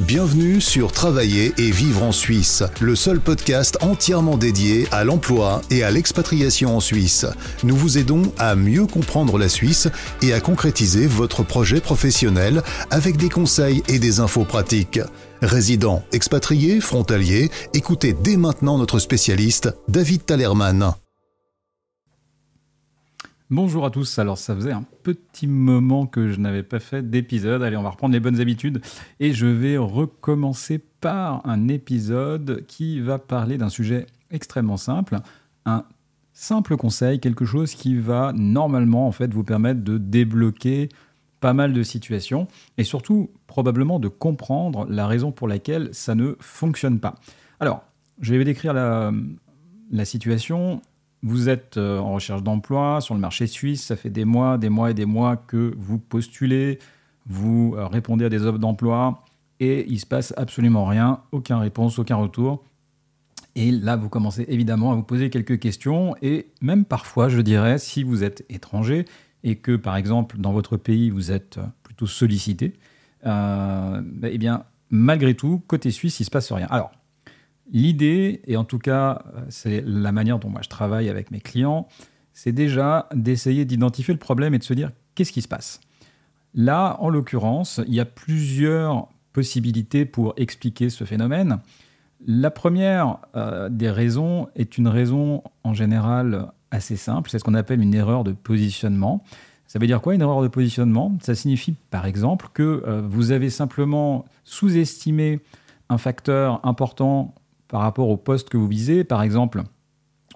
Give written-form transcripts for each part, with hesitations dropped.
Bienvenue sur Travailler et vivre en Suisse, le seul podcast entièrement dédié à l'emploi et à l'expatriation en Suisse. Nous vous aidons à mieux comprendre la Suisse et à concrétiser votre projet professionnel avec des conseils et des infos pratiques. Résidents, expatriés, frontaliers, écoutez dès maintenant notre spécialiste, David Talerman. Bonjour à tous, alors ça faisait un petit moment que je n'avais pas fait d'épisode, allez on va reprendre les bonnes habitudes et je vais recommencer par un épisode qui va parler d'un sujet extrêmement simple, un simple conseil, quelque chose qui va normalement en fait vous permettre de débloquer pas mal de situations et surtout probablement de comprendre la raison pour laquelle ça ne fonctionne pas. Alors, je vais décrire la situation. Vous êtes en recherche d'emploi sur le marché suisse, ça fait des mois que vous postulez, vous répondez à des offres d'emploi et il ne se passe absolument rien, aucune réponse, aucun retour. Et là, vous commencez évidemment à vous poser quelques questions et même parfois, je dirais, si vous êtes étranger et que, par exemple, dans votre pays, vous êtes plutôt sollicité, eh bien, malgré tout, côté suisse, il ne se passe rien. Alors, l'idée, et en tout cas, c'est la manière dont moi je travaille avec mes clients, c'est déjà d'essayer d'identifier le problème et de se dire qu'est-ce qui se passe. Là, en l'occurrence, il y a plusieurs possibilités pour expliquer ce phénomène. La première des raisons est une raison en général assez simple, c'est ce qu'on appelle une erreur de positionnement. Ça veut dire quoi, une erreur de positionnement ? Ça signifie par exemple que vous avez simplement sous-estimé un facteur important par rapport au poste que vous visez, par exemple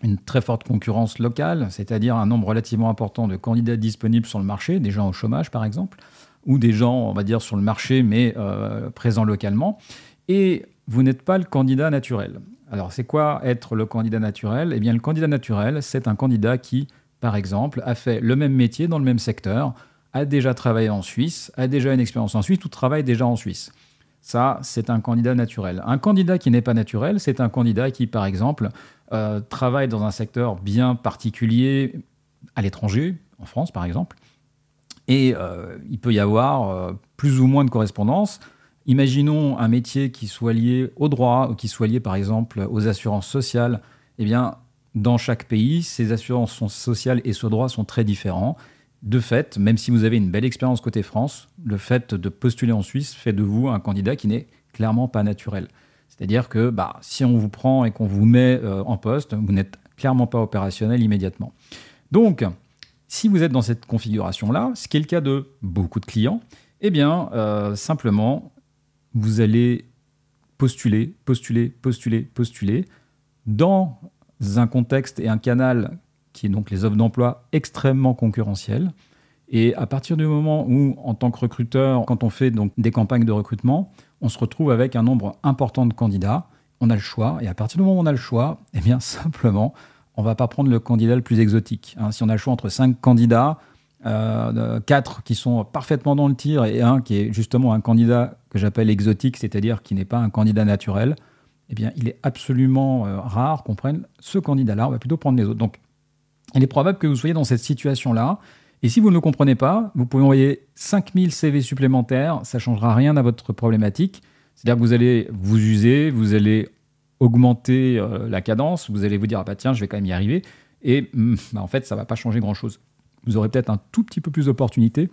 une très forte concurrence locale, c'est-à-dire un nombre relativement important de candidats disponibles sur le marché, des gens au chômage par exemple, ou des gens, on va dire, sur le marché mais présents localement, et vous n'êtes pas le candidat naturel. Alors c'est quoi être le candidat naturel ? Eh bien le candidat naturel, c'est un candidat qui, par exemple, a fait le même métier dans le même secteur, a déjà travaillé en Suisse, a déjà une expérience en Suisse ou travaille déjà en Suisse. Ça, c'est un candidat naturel. Un candidat qui n'est pas naturel, c'est un candidat qui, par exemple, travaille dans un secteur bien particulier à l'étranger, en France par exemple, et il peut y avoir plus ou moins de correspondance. Imaginons un métier qui soit lié au droit ou qui soit lié, par exemple, aux assurances sociales. Eh bien, dans chaque pays, ces assurances sociales et ce droit sont très différents. De fait, même si vous avez une belle expérience côté France, le fait de postuler en Suisse fait de vous un candidat qui n'est clairement pas naturel. C'est-à-dire que si on vous prend et qu'on vous met en poste, vous n'êtes clairement pas opérationnel immédiatement. Donc, si vous êtes dans cette configuration-là, ce qui est le cas de beaucoup de clients, eh bien, simplement, vous allez postuler dans un contexte et un canal qui est donc les offres d'emploi extrêmement concurrentielles. Et à partir du moment où, en tant que recruteur, quand on fait donc des campagnes de recrutement, on se retrouve avec un nombre important de candidats, on a le choix, et à partir du moment où on a le choix, eh bien simplement, on ne va pas prendre le candidat le plus exotique. Si on a le choix entre 5 candidats, 4 qui sont parfaitement dans le tir et un qui est justement un candidat que j'appelle exotique, c'est-à-dire qui n'est pas un candidat naturel, eh bien il est absolument rare qu'on prenne ce candidat-là, on va plutôt prendre les autres. Donc, il est probable que vous soyez dans cette situation-là. Et si vous ne le comprenez pas, vous pouvez envoyer 5000 CV supplémentaires. Ça ne changera rien à votre problématique. C'est-à-dire que vous allez vous user, vous allez augmenter la cadence. Vous allez vous dire, tiens, je vais quand même y arriver. Et en fait, ça ne va pas changer grand-chose. Vous aurez peut-être un tout petit peu plus d'opportunités.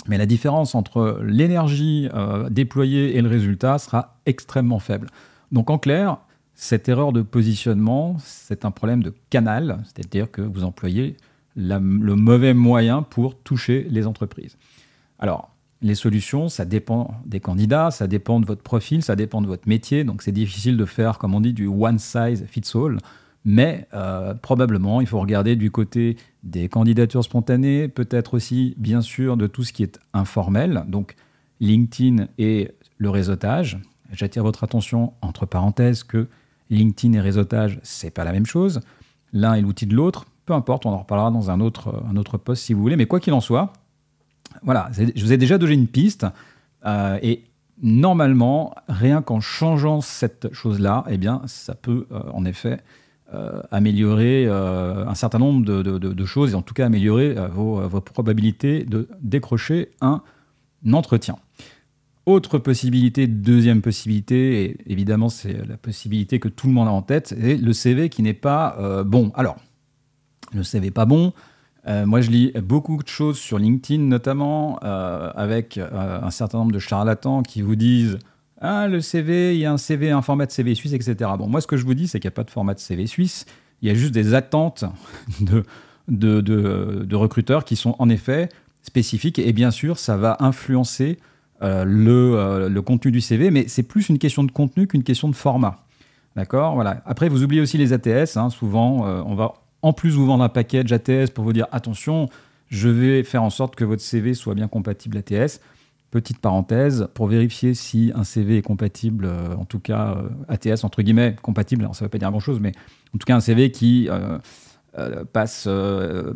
Mais la différence entre l'énergie déployée et le résultat sera extrêmement faible. Donc en clair, cette erreur de positionnement, c'est un problème de canal, c'est-à-dire que vous employez le mauvais moyen pour toucher les entreprises. Alors, les solutions, ça dépend des candidats, ça dépend de votre profil, ça dépend de votre métier, donc c'est difficile de faire, comme on dit, du one size fits all, mais probablement, il faut regarder du côté des candidatures spontanées, peut-être aussi, bien sûr, de tout ce qui est informel, donc LinkedIn et le réseautage. J'attire votre attention, entre parenthèses, que LinkedIn et réseautage, c'est pas la même chose. L'un est l'outil de l'autre. Peu importe, on en reparlera dans un autre post si vous voulez. Mais quoi qu'il en soit, voilà, je vous ai déjà donné une piste. Et normalement, rien qu'en changeant cette chose-là, eh bien, ça peut en effet améliorer un certain nombre de choses et en tout cas améliorer vos probabilités de décrocher un entretien. Autre possibilité, deuxième possibilité, et évidemment c'est la possibilité que tout le monde a en tête, c'est le CV qui n'est pas bon. Alors, le CV pas bon, moi je lis beaucoup de choses sur LinkedIn notamment, avec un certain nombre de charlatans qui vous disent « Ah, le CV, il y a un format de CV suisse, etc. » Bon, moi ce que je vous dis, c'est qu'il n'y a pas de format de CV suisse, il y a juste des attentes de recruteurs qui sont en effet spécifiques, et bien sûr ça va influencer le contenu du CV, mais c'est plus une question de contenu qu'une question de format. D'accord, voilà. Après, vous oubliez aussi les ATS. Hein, souvent, on va en plus vous vendre un package ATS pour vous dire attention, je vais faire en sorte que votre CV soit bien compatible ATS. Petite parenthèse, pour vérifier si un CV est compatible, en tout cas ATS, entre guillemets, compatible, alors ça ne veut pas dire grand-chose, mais en tout cas un CV qui passe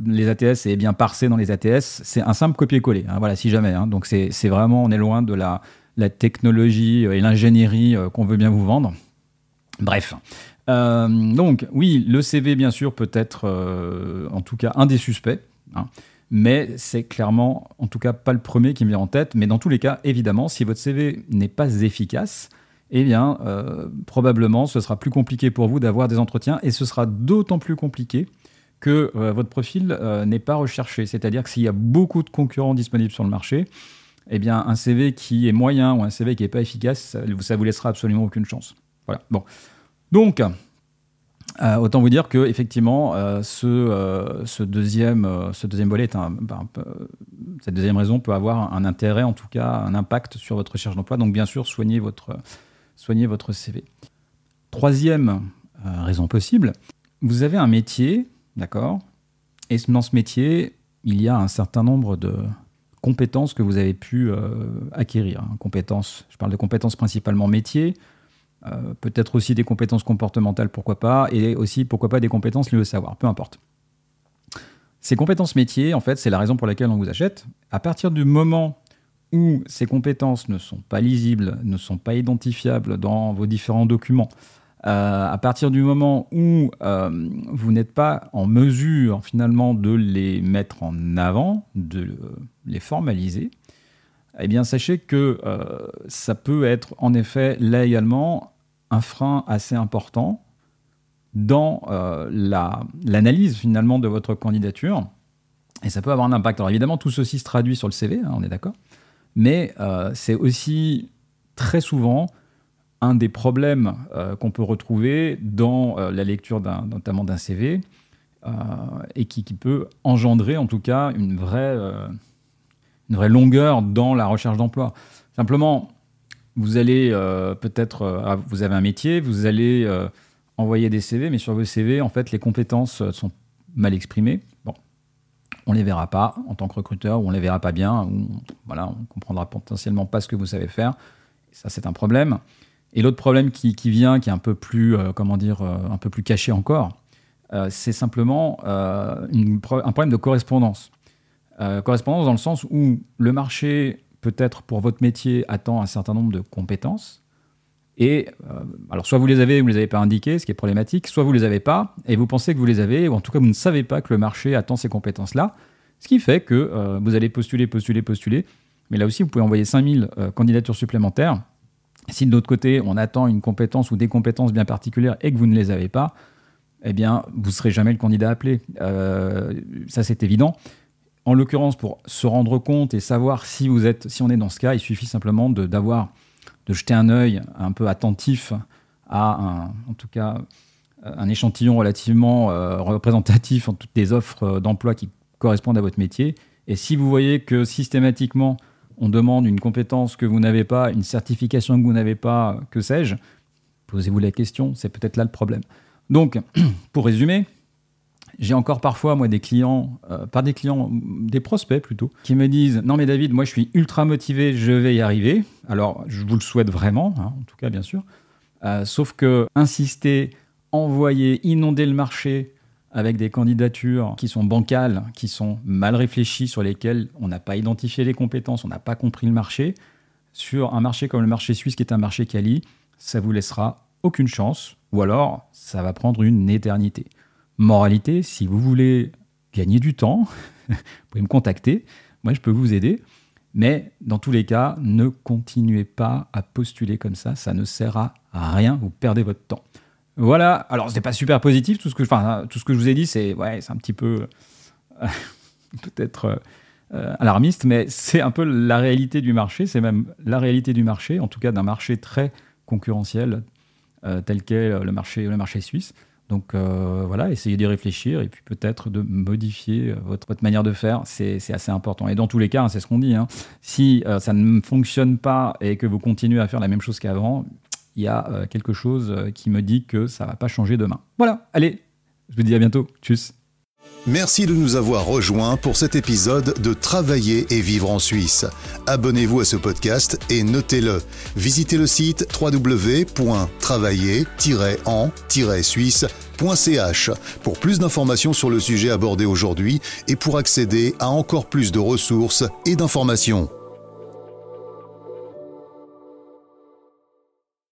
les ATS et est bien parsé dans les ATS, c'est un simple copier-coller, hein, voilà, si jamais. Hein. Donc c'est vraiment, on est loin de la technologie et l'ingénierie qu'on veut bien vous vendre. Bref. Donc oui, le CV bien sûr peut être en tout cas un des suspects, hein, mais c'est clairement en tout cas pas le premier qui me vient en tête. Mais dans tous les cas, évidemment, si votre CV n'est pas efficace, eh bien probablement ce sera plus compliqué pour vous d'avoir des entretiens, et ce sera d'autant plus compliqué que votre profil n'est pas recherché. C'est-à-dire que s'il y a beaucoup de concurrents disponibles sur le marché, eh bien, un CV qui est moyen ou un CV qui n'est pas efficace, ça vous laissera absolument aucune chance. Voilà. Bon. Donc, autant vous dire que effectivement, ce deuxième volet cette deuxième raison peut avoir un intérêt, en tout cas un impact sur votre recherche d'emploi. Donc, bien sûr, soignez votre CV. Troisième raison possible, vous avez un métier. D'accord. Et dans ce métier, il y a un certain nombre de compétences que vous avez pu acquérir. Compétences, je parle de compétences principalement métiers, peut-être aussi des compétences comportementales, pourquoi pas, et aussi, pourquoi pas, des compétences liées au savoir, peu importe. Ces compétences métiers, en fait, c'est la raison pour laquelle on vous achète. À partir du moment où ces compétences ne sont pas lisibles, ne sont pas identifiables dans vos différents documents, à partir du moment où vous n'êtes pas en mesure finalement de les mettre en avant, de les formaliser, eh bien sachez que ça peut être en effet là également un frein assez important dans l'analyse finalement de votre candidature, et ça peut avoir un impact. Alors évidemment, tout ceci se traduit sur le CV, hein, on est d'accord, mais c'est aussi très souvent un des problèmes qu'on peut retrouver dans la lecture notamment d'un CV, et qui peut engendrer en tout cas une vraie longueur dans la recherche d'emploi. Simplement, vous allez vous avez un métier, vous allez envoyer des CV, mais sur vos CV, en fait, les compétences sont mal exprimées. Bon, on ne les verra pas en tant que recruteur, ou on ne les verra pas bien, ou voilà, on ne comprendra potentiellement pas ce que vous savez faire. Et ça, c'est un problème. Et l'autre problème qui vient, qui est un peu plus, un peu plus caché encore, c'est simplement un problème de correspondance. Correspondance dans le sens où le marché, peut-être pour votre métier, attend un certain nombre de compétences. Et alors, soit vous les avez ou vous ne les avez pas indiquées, ce qui est problématique, soit vous ne les avez pas et vous pensez que vous les avez, ou en tout cas vous ne savez pas que le marché attend ces compétences-là, ce qui fait que vous allez postuler, mais là aussi vous pouvez envoyer 5000 candidatures supplémentaires. Si de l'autre côté, on attend une compétence ou des compétences bien particulières et que vous ne les avez pas, eh bien, vous ne serez jamais le candidat appelé. Ça, c'est évident. En l'occurrence, pour se rendre compte et savoir si on est dans ce cas, il suffit simplement de jeter un œil un peu attentif à en tout cas, un échantillon relativement représentatif en toutes les offres d'emploi qui correspondent à votre métier. Et si vous voyez que systématiquement, on demande une compétence que vous n'avez pas, une certification que vous n'avez pas, que sais-je, posez-vous la question, c'est peut-être là le problème. Donc, pour résumer, j'ai encore parfois, moi, des prospects plutôt, qui me disent « Non mais David, moi je suis ultra motivé, je vais y arriver. » Alors, je vous le souhaite vraiment, hein, en tout cas, bien sûr. Sauf que insister, envoyer, inonder le marché avec des candidatures qui sont bancales, qui sont mal réfléchies, sur lesquelles on n'a pas identifié les compétences, on n'a pas compris le marché, sur un marché comme le marché suisse, qui est un marché quali, ça vous laissera aucune chance, ou alors ça va prendre une éternité. Moralité, si vous voulez gagner du temps, vous pouvez me contacter, moi je peux vous aider, Mais dans tous les cas, ne continuez pas à postuler comme ça ne sert à rien, vous perdez votre temps. Voilà, alors c'est pas super positif, tout ce que je vous ai dit, c'est un petit peu peut-être alarmiste, mais c'est un peu la réalité du marché, c'est même la réalité du marché, en tout cas d'un marché très concurrentiel, tel qu'est le marché suisse. Donc voilà, essayez d'y réfléchir et puis peut-être de modifier votre manière de faire, c'est assez important. Et dans tous les cas, c'est ce qu'on dit, si ça ne fonctionne pas et que vous continuez à faire la même chose qu'avant, il y a quelque chose qui me dit que ça ne va pas changer demain. Voilà, allez, je vous dis à bientôt. Tchuss. Merci de nous avoir rejoints pour cet épisode de Travailler et vivre en Suisse. Abonnez-vous à ce podcast et notez-le. Visitez le site www.travailler-en-suisse.ch pour plus d'informations sur le sujet abordé aujourd'hui et pour accéder à encore plus de ressources et d'informations.